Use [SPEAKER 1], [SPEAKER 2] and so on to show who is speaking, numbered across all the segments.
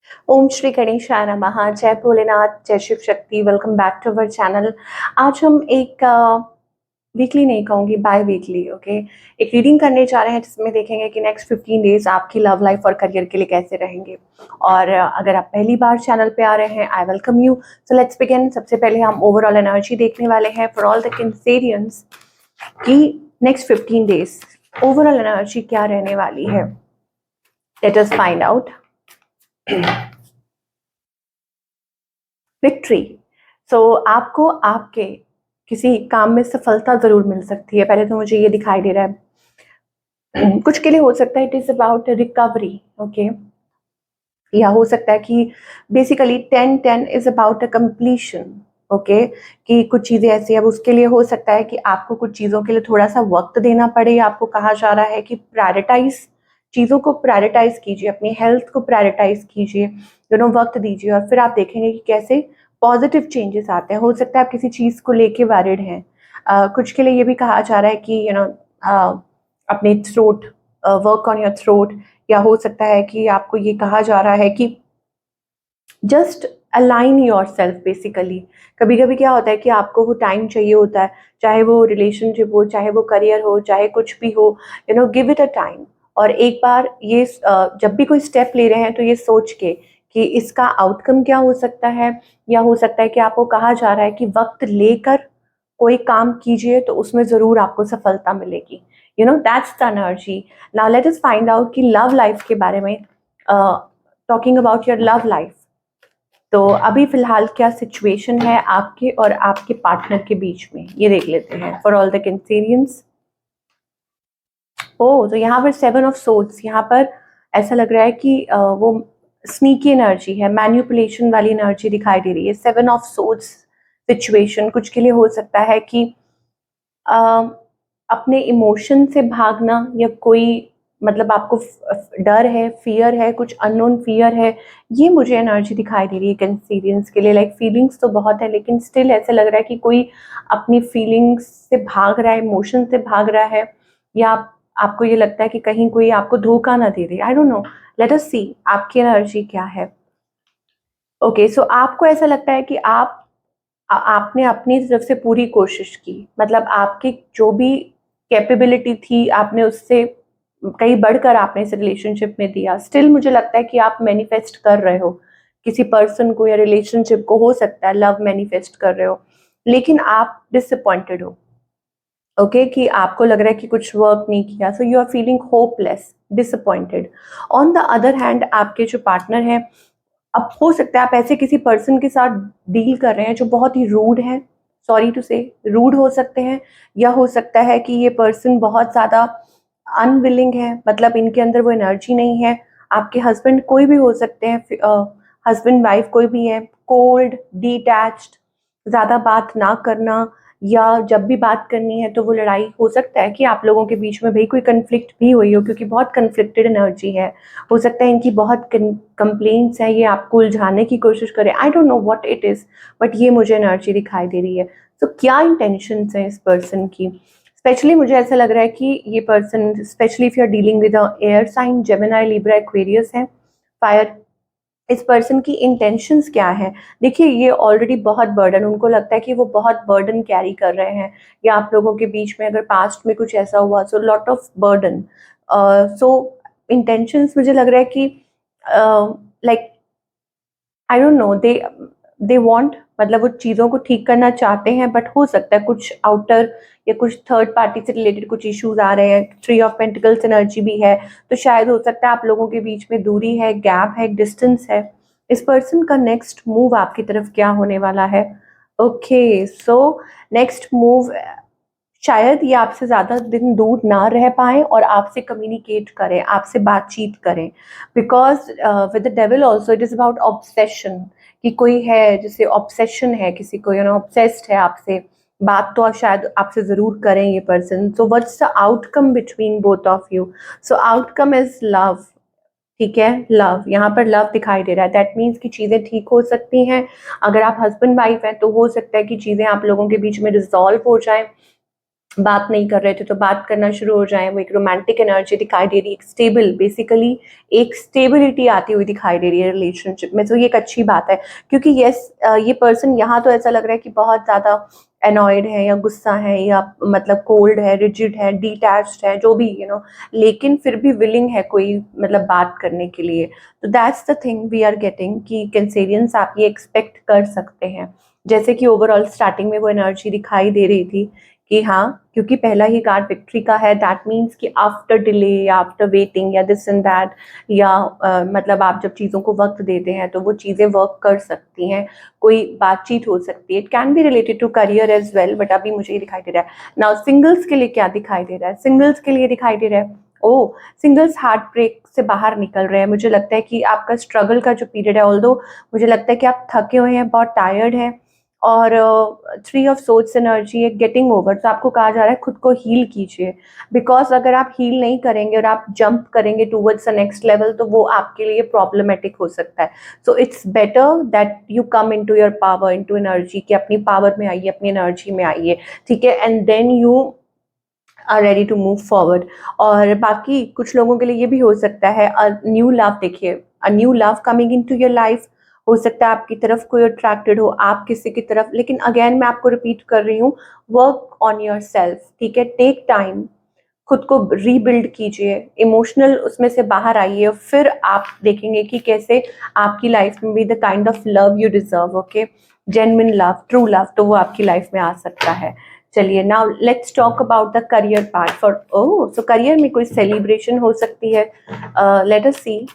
[SPEAKER 1] ओम श्री गणेशाय नमः। जय भोलेनाथ, जय Shiv Shakti. Welcome back to our channel. आज हम एक वीकली नहीं कहूँगी, बाय वीकली ओके, एक रीडिंग करने जा रहे हैं जिसमें देखेंगे कि नेक्स्ट 15 डेज आपकी लव लाइफ और करियर के लिए कैसे रहेंगे। और अगर आप पहली बार चैनल पे आ रहे हैं, I welcome you. So let's begin. सबसे पहले हम ओवरऑल एनर्जी देखने वाले हैं फॉर ऑल द कैंसेरियंस की नेक्स्ट 15 डेज ओवरऑल एनर्जी क्या रहने वाली है। Let us find out. Victory. So आपको आपके किसी काम में सफलता जरूर मिल सकती है। पहले तो मुझे ये दिखाई दे रहा है कुछ के लिए हो सकता है it is about recovery, okay, या हो सकता है कि basically 10-10 is about a completion, okay, कि कुछ चीज़ें ऐसी, अब उसके लिए हो सकता है कि आपको कुछ चीज़ों के लिए थोड़ा सा वक्त देना पड़े। आपको कहा जा रहा है कि प्रायोरिटाइज, चीज़ों को प्रायोरिटाइज कीजिए, अपनी हेल्थ को प्रायोरिटाइज कीजिए, वक्त दीजिए, और फिर आप देखेंगे कि कैसे पॉजिटिव चेंजेस आते हैं। हो सकता है आप किसी चीज़ को लेके वैरिड हैं। कुछ के लिए ये भी कहा जा रहा है कि अपने throat, work on your throat, या हो सकता है कि आपको ये कहा जा रहा है कि just align your self. Basically कभी कभी क्या होता है कि आपको वो टाइम चाहिए होता है, चाहे वो रिलेशनशिप हो, चाहे वो करियर हो, चाहे कुछ भी हो, गिव इट अ टाइम। और एक बार ये जब भी कोई स्टेप ले रहे हैं तो ये सोच के कि इसका आउटकम क्या हो सकता है, या हो सकता है कि आपको कहा जा रहा है कि वक्त लेकर कोई काम कीजिए तो उसमें ज़रूर आपको सफलता मिलेगी। That's the energy. Now let us find out कि लव लाइफ के बारे में, talking about your love life. तो अभी फिलहाल क्या सिचुएशन है आपके और आपके पार्टनर के बीच में, ये देख लेते हैं फॉर ऑल द कैंसेरियंस। ओ, तो यहाँ पर 7 ऑफ सोर्ड्स, यहाँ पर ऐसा लग रहा है कि वो स्नीकी एनर्जी है, मैन्युपुलेशन वाली एनर्जी दिखाई दे रही है। 7 ऑफ सोर्ड्स सिचुएशन कुछ के लिए हो सकता है कि अ, अपने इमोशन से भागना, या कोई मतलब आपको डर है, फियर है, कुछ अननोन फियर है। ये मुझे एनर्जी दिखाई दे रही है कैंसेरियंस के लिए। लाइक फीलिंग्स तो बहुत है, लेकिन स्टिल ऐसा लग रहा है कि कोई अपनी फीलिंग्स से भाग रहा है, इमोशन से भाग रहा है, या आपको ये लगता है कि कहीं कोई आपको धोखा ना दे दे। I don't know, let us see आपकी एनर्जी क्या है। ओके, सो आपको ऐसा लगता है कि आपने अपनी तरफ से पूरी कोशिश की, मतलब आपकी जो भी कैपेबिलिटी थी आपने उससे कहीं बढ़कर आपने इस रिलेशनशिप में दिया। स्टिल मुझे लगता है कि आप मैनिफेस्ट कर रहे हो किसी पर्सन को या रिलेशनशिप को, हो सकता है लव मैनिफेस्ट कर रहे हो, लेकिन आप डिसअपॉइंटेड हो। ओके, कि आपको लग रहा है कि कुछ वर्क नहीं किया, so you are feeling hopeless, disappointed. On the other hand आपके जो पार्टनर है, अब हो सकता है आप ऐसे किसी पर्सन के साथ डील कर रहे हैं जो बहुत ही रूड है, सॉरी टू से रूड हो सकते हैं, या हो सकता है कि ये पर्सन बहुत ज़्यादा अनविलिंग है, मतलब इनके अंदर वो एनर्जी नहीं है। आपके हस्बैंड कोई भी हो सकते हैं, हस्बैंड वाइफ कोई भी है, कोल्ड, डिटैच्ड, ज़्यादा बात ना करना, या जब भी बात करनी है तो वो लड़ाई, हो सकता है कि आप लोगों के बीच में भाई कोई कन्फ्लिक्ट भी हुई हो, क्योंकि बहुत कन्फ्लिक्टेड एनर्जी है। हो सकता है इनकी बहुत कंप्लेंट्स हैं, ये आपको उलझाने की कोशिश करें। आई don't know what it is, but ये मुझे एनर्जी दिखाई दे रही है। तो क्या इंटेंशंस हैं इस पर्सन की। स्पेशली मुझे ऐसा लग रहा है कि ये person, specially if you are dealing with air sign, Gemini, Libra, Aquarius है, फायर, इस पर्सन की इंटेंशंस क्या है। देखिए, ये ऑलरेडी बहुत बर्डन, उनको लगता है कि वो बहुत बर्डन कैरी कर रहे हैं, या आप लोगों के बीच में अगर पास्ट में कुछ ऐसा हुआ, so lot of burden. So intentions मुझे लग रहा है कि like I don't no, they want, मतलब वो चीज़ों को ठीक करना चाहते हैं, बट हो सकता है कुछ आउटर या कुछ थर्ड पार्टी से रिलेटेड कुछ इश्यूज आ रहे हैं। 3 ऑफ पेंटिकल्स एनर्जी भी है, तो शायद हो सकता है आप लोगों के बीच में दूरी है, गैप है, डिस्टेंस है। इस पर्सन का नेक्स्ट मूव आपकी तरफ क्या होने वाला है। ओके, सो नेक्स्ट मूव, शायद ये आपसे ज़्यादा दिन दूर ना रह पाएँ और आपसे कम्युनिकेट करें, आपसे बातचीत करें, because with the devil also it is about obsession, कि कोई है जिसे ऑब्सेशन है, किसी को ऑब्सेस्ड है आपसे। बात तो आप शायद आपसे ज़रूर करें ये person. So what's the outcome between both of you. So outcome is love. ठीक है, लव, यहाँ पर लव दिखाई दे रहा है। दैट मीन्स कि चीज़ें ठीक हो सकती हैं। अगर आप हस्बैंड वाइफ हैं तो हो सकता है कि चीज़ें आप लोगों के बीच में रिजॉल्व हो जाएं, बात नहीं कर रहे थे तो बात करना शुरू हो जाए, वो एक रोमांटिक एनर्जी दिखाई दे रही है, एक स्टेबल, बेसिकली एक स्टेबिलिटी आती हुई दिखाई दे रही है रिलेशनशिप में। तो ये एक अच्छी बात है, क्योंकि यस ये पर्सन यहाँ तो ऐसा लग रहा है कि बहुत ज़्यादा एनॉयड है या गुस्सा है या मतलब कोल्ड है, रिजिड है, डिटैच्ड है, जो भी लेकिन फिर भी विलिंग है कोई मतलब बात करने के लिए। तो that's the thing we are getting कि कैंसेरियंस आप ये एक्सपेक्ट कर सकते हैं। जैसे कि ओवरऑल स्टार्टिंग में वो एनर्जी दिखाई दे रही थी कि हाँ, क्योंकि पहला ही कार्ड विक्ट्री का है, दैट मीन्स कि आफ्टर डिले या आफ्टर वेटिंग या दिस एंड दैट, या मतलब आप जब चीज़ों को वक्त देते हैं तो वो चीज़ें वर्क कर सकती हैं, कोई बातचीत हो सकती है। It can be related to career as well, but अभी मुझे ये दिखाई दे रहा है। नाउ सिंगल्स के लिए क्या दिखाई दे रहा है? सिंगल्स के लिए दिखाई दे रहा है, ओ सिंगल्स हार्ट ब्रेक से बाहर निकल रहे हैं। मुझे लगता है कि आपका स्ट्रगल का जो पीरियड है, ऑल्दो मुझे लगता है कि आप थके हुए हैं, बहुत टायर्ड हैं, और 3 ऑफ सोर्ड्स एनर्जी है, गेटिंग ओवर। तो आपको कहा जा रहा है खुद को हील कीजिए, बिकॉज अगर आप हील नहीं करेंगे और आप जंप करेंगे टूवर्ड्स द नेक्स्ट लेवल तो वो आपके लिए प्रॉब्लमेटिक हो सकता है। So it's better that you come into your power, into energy, कि अपनी पावर में आइए, अपनी एनर्जी में आइए, ठीक है, and then you are ready to move forward. और बाकी कुछ लोगों के लिए ये भी हो सकता है न्यू लव, देखिए a new love coming into your life. हो सकता है आपकी तरफ कोई अट्रैक्टेड हो, आप किसी की तरफ, लेकिन अगेन मैं आपको रिपीट कर रही हूँ, वर्क ऑन योर सेल्फ, ठीक है, टेक टाइम, खुद को रीबिल्ड कीजिए, इमोशनल उसमें से बाहर आइए, फिर आप देखेंगे कि कैसे आपकी लाइफ में भी the kind of love you deserve, okay, genuine love, true love, तो वो आपकी लाइफ में आ सकता है। चलिए now let's talk about the career part for, oh so career में कोई सेलिब्रेशन हो सकती है, लेट अस सी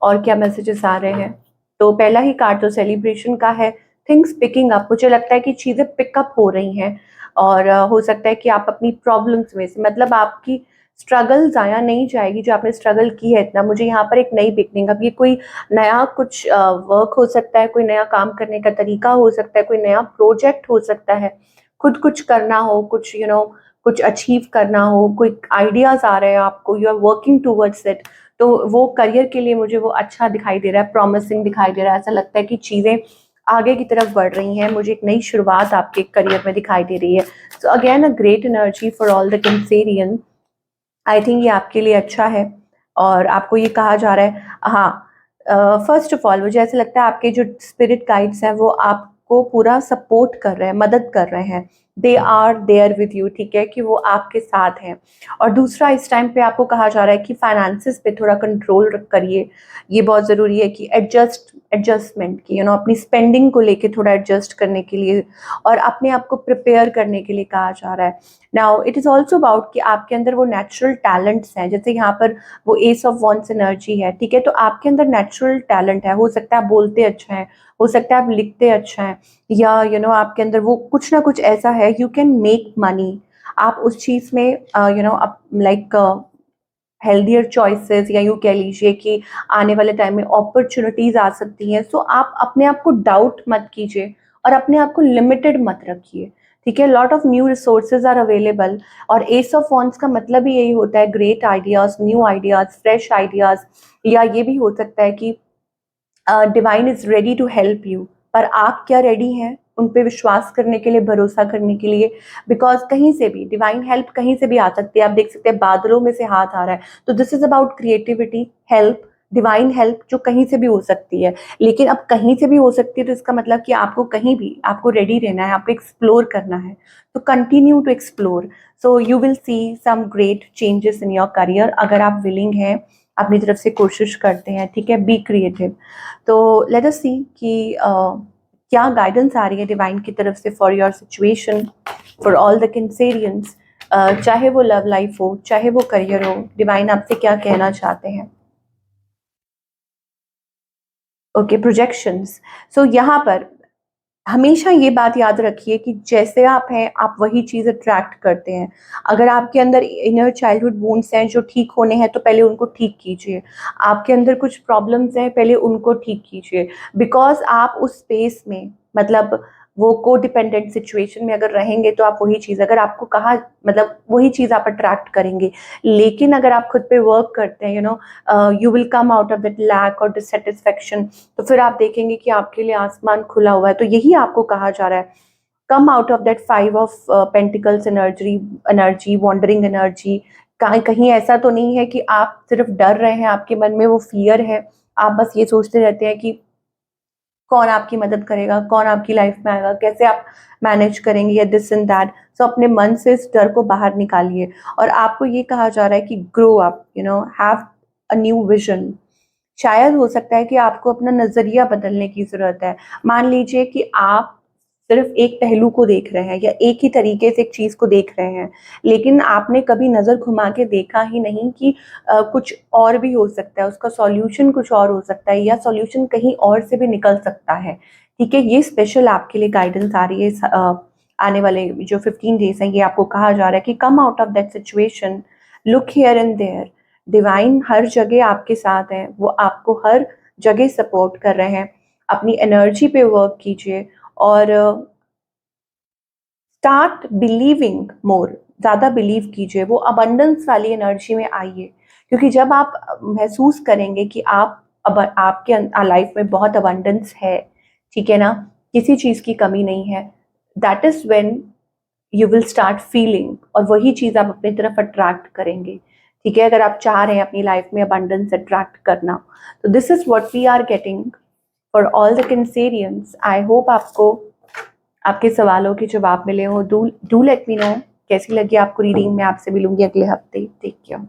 [SPEAKER 1] और क्या मैसेजेस आ रहे हैं। तो पहला ही कार्ड तो सेलिब्रेशन का है, थिंग्स पिकिंग अप, मुझे लगता है कि चीज़ें पिकअप हो रही हैं, और हो सकता है कि आप अपनी प्रॉब्लम्स में से, मतलब आपकी स्ट्रगल ज़ाया नहीं जाएगी जो आपने स्ट्रगल की है इतना। मुझे यहाँ पर एक नई बिगनिंग, अब ये कोई नया कुछ वर्क हो सकता है, कोई नया काम करने का तरीका हो सकता है, कोई नया प्रोजेक्ट हो सकता है, खुद कुछ करना हो, कुछ कुछ अचीव करना हो, कोई आइडियाज़ आ रहे हैं आपको, you are working towards it. तो वो करियर के लिए मुझे वो अच्छा दिखाई दे रहा है, प्रॉमिसिंग दिखाई दे रहा है, ऐसा लगता है कि चीज़ें आगे की तरफ बढ़ रही हैं, मुझे एक नई शुरुआत आपके करियर में दिखाई दे रही है। So again a great energy for all the Cancerian, I think ये आपके लिए अच्छा है। और आपको ये कहा जा रहा है, हाँ, फर्स्ट ऑफ ऑल मुझे ऐसा लगता है आपके जो स्पिरिट गाइड्स हैं वो आपको पूरा सपोर्ट कर रहे हैं, मदद कर रहे हैं, they are there with you, ठीक है, कि वो आपके साथ हैं। और दूसरा, इस टाइम पे आपको कहा जा रहा है कि फाइनेंसिस पे थोड़ा कंट्रोल करिए, ये बहुत ज़रूरी है कि एडजस्टमेंट की, अपनी स्पेंडिंग को लेके थोड़ा एडजस्ट करने के लिए और अपने आप को प्रिपेयर करने के लिए कहा जा रहा है। Now it is also about कि आपके अंदर वो नेचुरल टैलेंट्स हैं, जैसे यहाँ पर वो एस ऑफ वॉन्ड्स एनर्जी है, ठीक है, तो आपके अंदर नेचुरल टैलेंट है, हो सकता है आप बोलते अच्छा हैं, हो सकता है आप लिखते अच्छा हैं, या आपके अंदर वो कुछ ना कुछ ऐसा है, यू कैन मेक मनी, आप उस चीज़ में आप लाइक हेल्दियर चॉइसेस, या यूँ कह लीजिए कि आने वाले टाइम में अपॉर्चुनिटीज़ आ सकती हैं। सो आप अपने आप को डाउट मत कीजिए और अपने आप को लिमिटेड मत रखिए, ठीक है, lot of new resources are available. और एस ऑफ वॉन्ड्स का मतलब ही यही होता है, great ideas, new ideas, fresh ideas, या ये भी हो सकता है कि divine is ready to help you, पर आप क्या रेडी हैं उन पे विश्वास करने के लिए, भरोसा करने के लिए, बिकॉज कहीं से भी डिवाइन हेल्प कहीं से भी आ सकती है। आप देख सकते हैं बादलों में से हाथ आ रहा है, तो this is about creativity, help, divine help जो कहीं से भी हो सकती है। लेकिन अब कहीं से भी हो सकती है तो इसका मतलब कि आपको कहीं भी, आपको रेडी रहना है, आपको एक्सप्लोर करना है, तो continue to explore. So you will see some great changes in your career, अगर आप विलिंग हैं, अपनी तरफ से कोशिश करते हैं, ठीक है, बी क्रिएटिव। तो लेट अस सी कि क्या गाइडेंस आ रही है डिवाइन की तरफ से for your situation, for all the Cancerians, चाहे वो लव लाइफ हो, चाहे वो करियर हो, डिवाइन आपसे क्या कहना चाहते हैं। Okay, projections. सो यहाँ पर हमेशा ये बात याद रखिए कि जैसे आप हैं, आप वही चीज़ अट्रैक्ट करते हैं। अगर आपके अंदर इनर चाइल्डहुड वुंड्स हैं जो ठीक होने हैं, तो पहले उनको ठीक कीजिए। आपके अंदर कुछ प्रॉब्लम्स हैं, पहले उनको ठीक कीजिए, बिकॉज़ आप उस स्पेस में, मतलब वो कोडिपेंडेंट सिचुएशन में अगर रहेंगे तो आप वही चीज़, अगर आपको कहा, मतलब वही चीज़ आप अट्रैक्ट करेंगे। लेकिन अगर आप खुद पे वर्क करते हैं, you will come out of that lack और डिससैटिस्फैक्शन, तो फिर आप देखेंगे कि आपके लिए आसमान खुला हुआ है। तो यही आपको कहा जा रहा है, come out of that 5 of Pentacles energy wandering energy. कहीं ऐसा तो नहीं है कि आप सिर्फ डर रहे हैं, आपके मन में वो फियर है, आप बस ये सोचते रहते हैं कि कौन आपकी मदद करेगा, कौन आपकी लाइफ में आएगा, कैसे आप मैनेज करेंगे या दिस एंड दैट। सो अपने मन से इस डर को बाहर निकालिए और आपको ये कहा जा रहा है कि grow up, have a new vision. शायद हो सकता है कि आपको अपना नजरिया बदलने की जरूरत है। मान लीजिए कि आप सिर्फ एक पहलू को देख रहे हैं या एक ही तरीके से एक चीज को देख रहे हैं, लेकिन आपने कभी नजर घुमा के देखा ही नहीं कि कुछ और भी हो सकता है, उसका सॉल्यूशन कुछ और हो सकता है या सॉल्यूशन कहीं और से भी निकल सकता है। ठीक है, ये स्पेशल आपके लिए गाइडेंस आ रही है आने वाले जो 15 डेज हैं। ये आपको कहा जा रहा है कि come out of that situation, look here and there. Divine हर जगह आपके साथ है, वो आपको हर जगह सपोर्ट कर रहे हैं। अपनी एनर्जी पे वर्क कीजिए और स्टार्ट बिलीविंग मोर, ज़्यादा बिलीव कीजिए, वो अबंडेंस वाली एनर्जी में आइए। क्योंकि जब आप महसूस करेंगे कि अब आपके लाइफ में बहुत अबंडेंस है, ठीक है ना, किसी चीज़ की कमी नहीं है, that is when you will start feeling, और वही चीज़ आप अपनी तरफ अट्रैक्ट करेंगे। ठीक है, अगर आप चाह रहे हैं अपनी लाइफ में अबंडेंस अट्रैक्ट करना, तो this is what we are getting for all the Cancerians. I hope आपको आपके सवालों के जवाब मिले हो। डू लेट मी नो कैसी लगी आपको रीडिंग। मैं आपसे मिलूंगी अगले हफ्ते। Take care.